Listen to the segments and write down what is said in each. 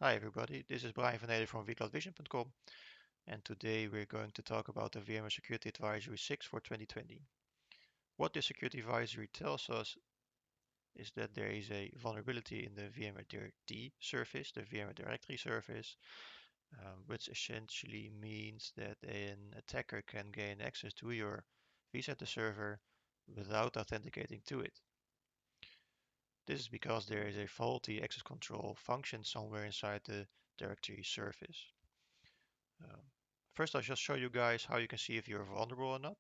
Hi everybody, this is Brian van Ede from vcloudvision.com, and today we're going to talk about the VMware Security Advisory 6 for 2020. What this security advisory tells us is that there is a vulnerability in the VMware DRD service, the VMware directory service, which essentially means that an attacker can gain access to your vCenter server without authenticating to it. This is because there is a faulty access control function somewhere inside the directory service. Um, First, I'll just show you guys how you can see if you're vulnerable or not.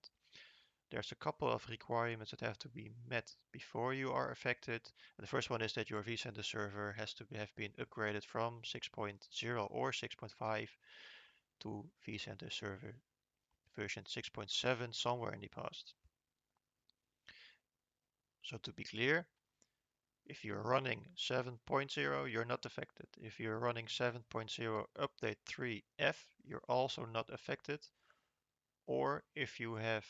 There's a couple of requirements that have to be met before you are affected. And the first one is that your vCenter server has to have been upgraded from 6.0 or 6.5 to vCenter server version 6.7 somewhere in the past. So to be clear, if you're running 7.0, you're not affected. If you're running 7.0 update 3F, you're also not affected. Or if you have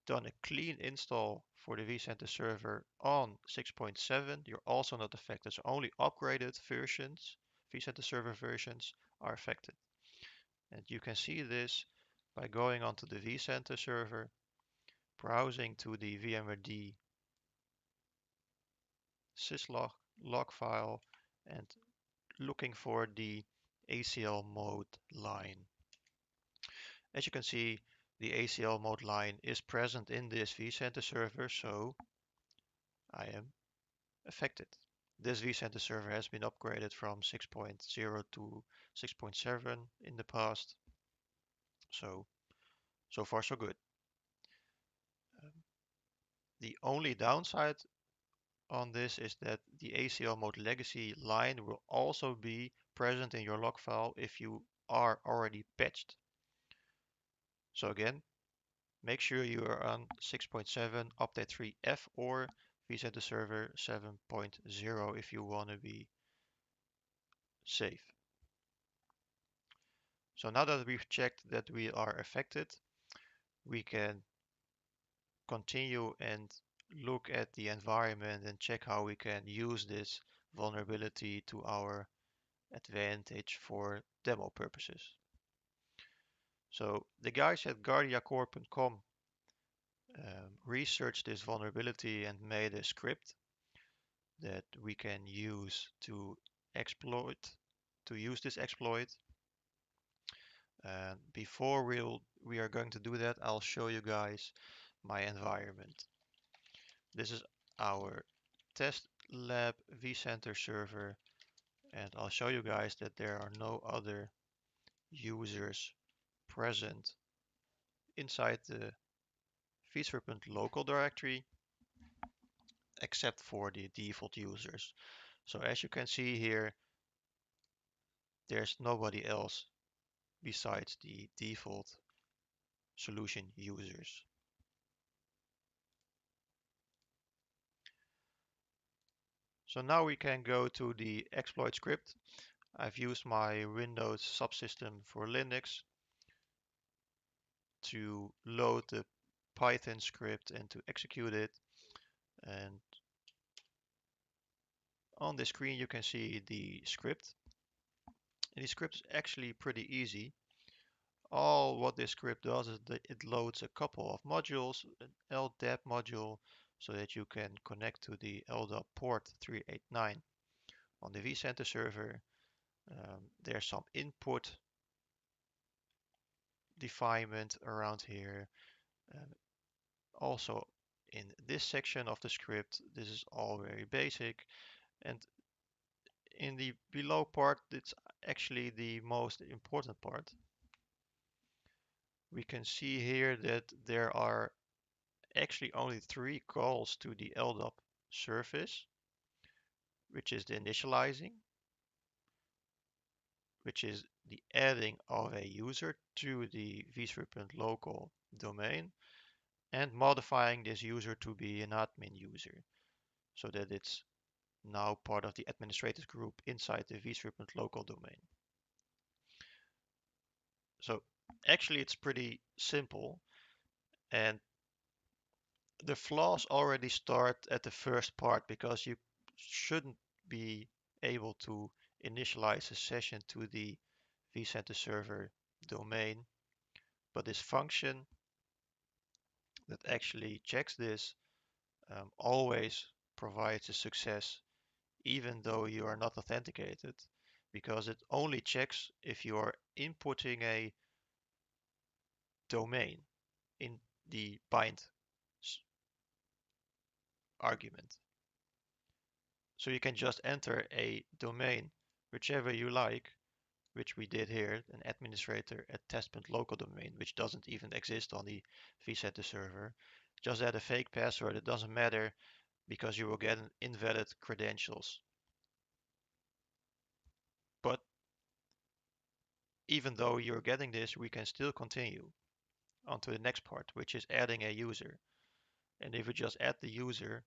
done a clean install for the vCenter server on 6.7, you're also not affected. So only upgraded versions, vCenter server versions, are affected. And you can see this by going onto the vCenter server, browsing to the VMware syslog log file, and looking for the ACL mode line. As you can see, the ACL mode line is present in this vCenter server, so I am affected. This vCenter server has been upgraded from 6.0 to 6.7 in the past, so far so good. The only downside on this is that the ACL mode legacy line will also be present in your log file if you are already patched. So again, make sure you are on 6.7 update 3F or vCenter server 7.0 if you want to be safe. So now that we've checked that we are affected, we can continue and look at the environment and check how we can use this vulnerability to our advantage for demo purposes. So the guys at guardiacore.com researched this vulnerability and made a script that we can use to use this exploit. And before we are going to do that, I'll show you guys my environment. This is our test lab vCenter server, and I'll show you guys that there are no other users present inside the vSerpent local directory except for the default users. So as you can see here, there's nobody else besides the default solution users. So now we can go to the exploit script. I've used my Windows subsystem for Linux to load the Python script and to execute it. And on the screen you can see the script. And the script is actually pretty easy. All what this script does is that it loads a couple of modules, an LDAP module, so that you can connect to the LDAP port 389 on the vCenter server. There's some input definement around here. Also in this section of the script, this is all very basic. And in the below part, it's actually the most important part. We can see here that there are actually only 3 calls to the LDAP service, which is the initializing, which is the adding of a user to the vSerpent local domain, and modifying this user to be an admin user so that it's now part of the administrators group inside the vSerpent local domain. So actually it's pretty simple, and the flaws already start at the first part because you shouldn't be able to initialize a session to the vCenter server domain, but this function that actually checks this always provides a success even though you are not authenticated, because it only checks if you are inputting a domain in the bind argument. So you can just enter a domain, whichever you like, which we did here, an administrator at test.local domain, which doesn't even exist on the vCenter server. Just add a fake password, it doesn't matter, because you will get an invalid credentials. But even though you're getting this, we can still continue on to the next part, which is adding a user. And if we just add the user,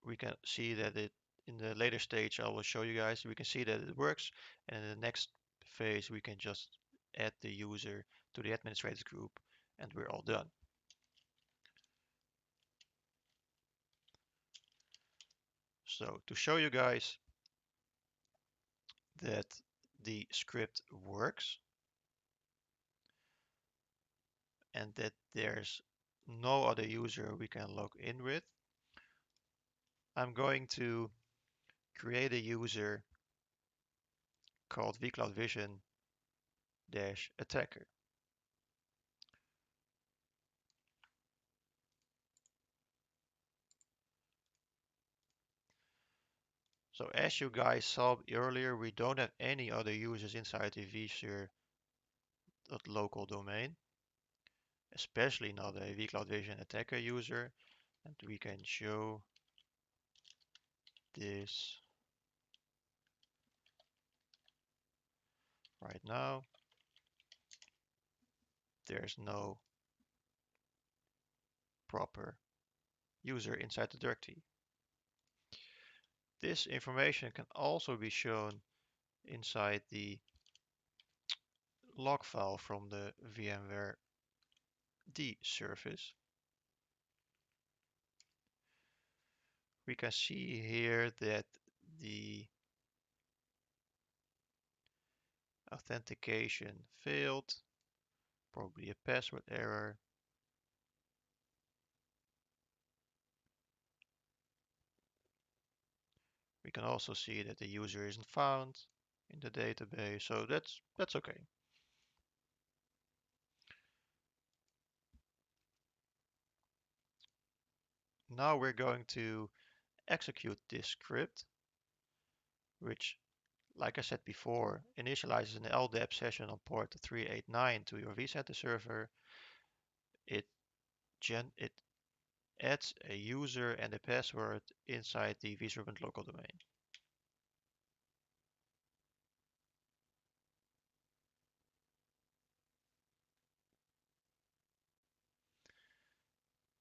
we can see that it, in the later stage I will show you guys, we can see that it works. And in the next phase, we can just add the user to the administrators group and we're all done. So to show you guys that the script works and that there's no other user we can log in with, I'm going to create a user called vCloudVision-attacker. So as you guys saw earlier, we don't have any other users inside the vSphere.local domain, especially not a vCloudVision-attacker user. And we can show this right now. There's no proper user inside the directory. This information can also be shown inside the log file from the VMware D service. We can see here that the authentication failed, probably a password error. We can also see that the user isn't found in the database, so that's okay. Now we're going to execute this script, which, like I said before, initializes an LDAP session on port 389 to your vCenter server. It adds a user and a password inside the vSphere.local domain.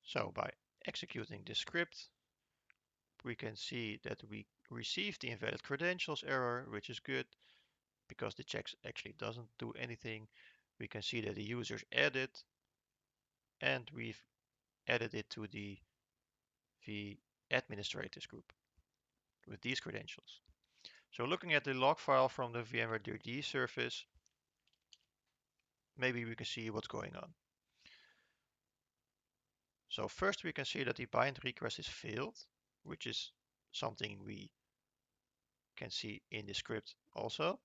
So by executing this script, we can see that we received the invalid credentials error, which is good because the checks actually doesn't do anything. We can see that the user's added and we've added it to the administrators group with these credentials. So looking at the log file from the VMware DRD service, maybe we can see what's going on. So first we can see that the bind request is failed, which is something we can see in the script also.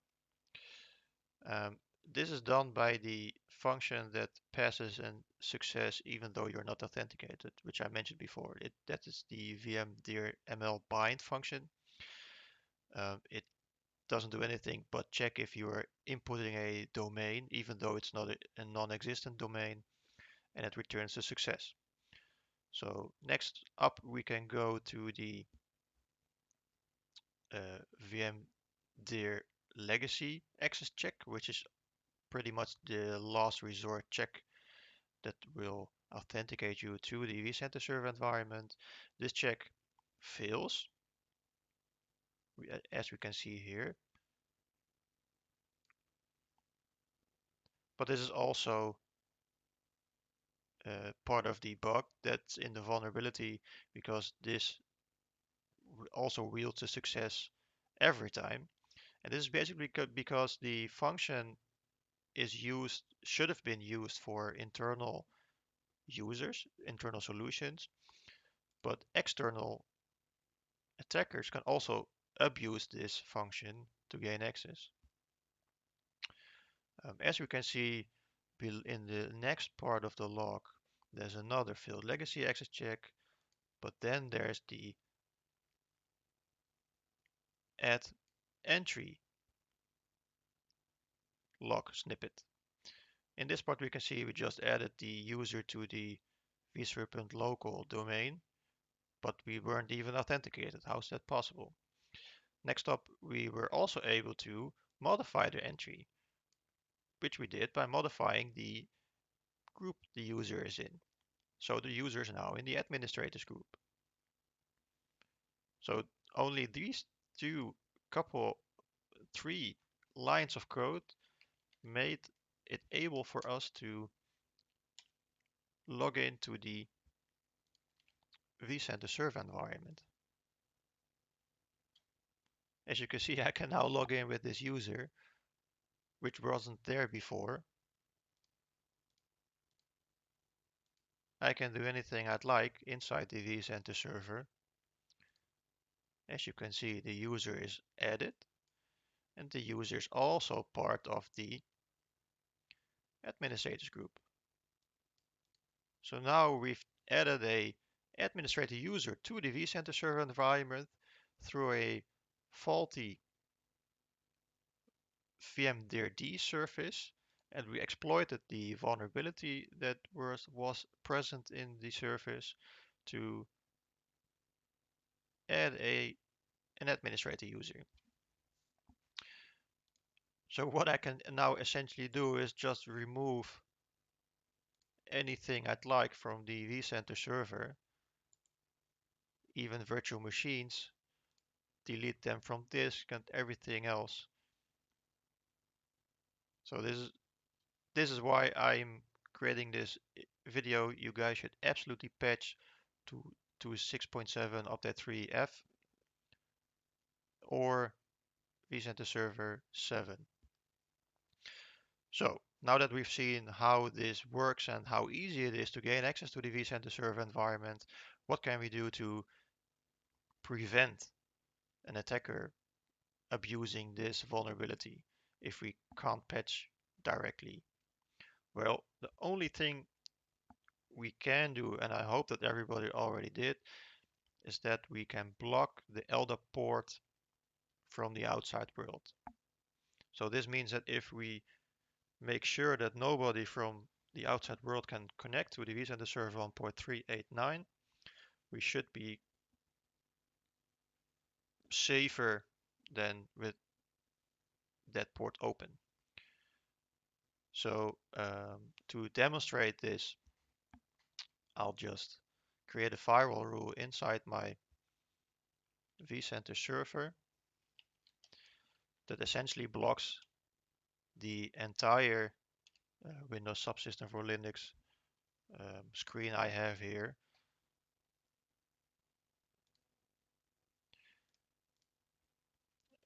This is done by the function that passes a success even though you're not authenticated, which I mentioned before. That is the vmdir-ml bind function. It doesn't do anything but check if you are inputting a domain, even though it's not a non-existent domain, and it returns a success. So next up, we can go to the vmdir legacy access check, which is pretty much the last resort check that will authenticate you to the vCenter server environment. This check fails, as we can see here. But this is also part of the bug that's in the vulnerability, because this also wields a success every time. And this is basically because the function should have been used for internal users, internal solutions, but external attackers can also abuse this function to gain access. As we can see in the next part of the log, there's another failed legacy access check, but then there's the add entry log snippet. In this part we can see we just added the user to the vSerpent local domain, but we weren't even authenticated. How's that possible? Next up, we were also able to modify the entry, which we did by modifying the group the user is in. So the user is now in the administrators group. So only these three lines of code made it able for us to log into the vCenter server environment. As you can see, I can now log in with this user, which wasn't there before. I can do anything I'd like inside the vCenter server. As you can see, the user is added, and the user is also part of the administrators group. So now we've added a administrator user to the vCenter server environment through a faulty VMDRD service, and we exploited the vulnerability that was present in the service to add an administrator user. So what I can now essentially do is just remove anything I'd like from the vCenter server, even virtual machines, delete them from disk and everything else. So this is why I'm creating this video. You guys should absolutely patch to 6.7 update 3F or vCenter server 7. So now that we've seen how this works and how easy it is to gain access to the vCenter server environment, what can we do to prevent an attacker abusing this vulnerability if we can't patch directly? Well, the only thing we can do, and I hope that everybody already did, is that we can block the LDAP port from the outside world. So this means that if we make sure that nobody from the outside world can connect to the vCenter server on port 389, we should be safer than with that port open. So to demonstrate this, I'll just create a firewall rule inside my vCenter server that essentially blocks the entire Windows subsystem for Linux screen I have here.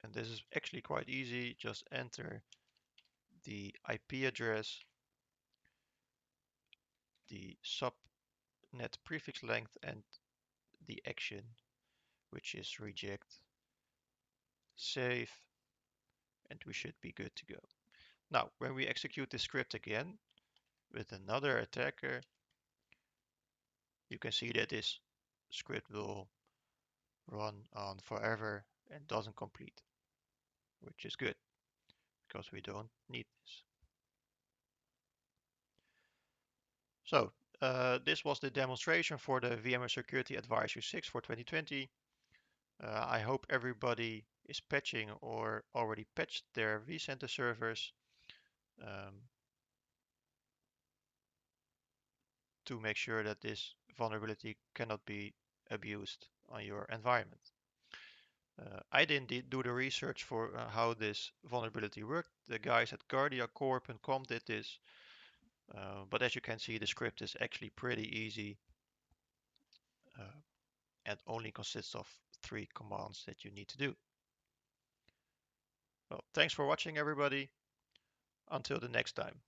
And this is actually quite easy. Just enter the IP address, the subnet prefix length, and the action, which is reject, save, and we should be good to go. Now, when we execute this script again with another attacker, you can see that this script will run on forever and doesn't complete, which is good because we don't need this. So this was the demonstration for the VMware Security Advisory 6 for 2020. I hope everybody is patching or already patched their vCenter servers to make sure that this vulnerability cannot be abused on your environment. I didn't do the research for how this vulnerability worked. The guys at guardiacorp.com did this. But as you can see, the script is actually pretty easy and only consists of 3 commands that you need to do. Thanks for watching, everybody. Until the next time.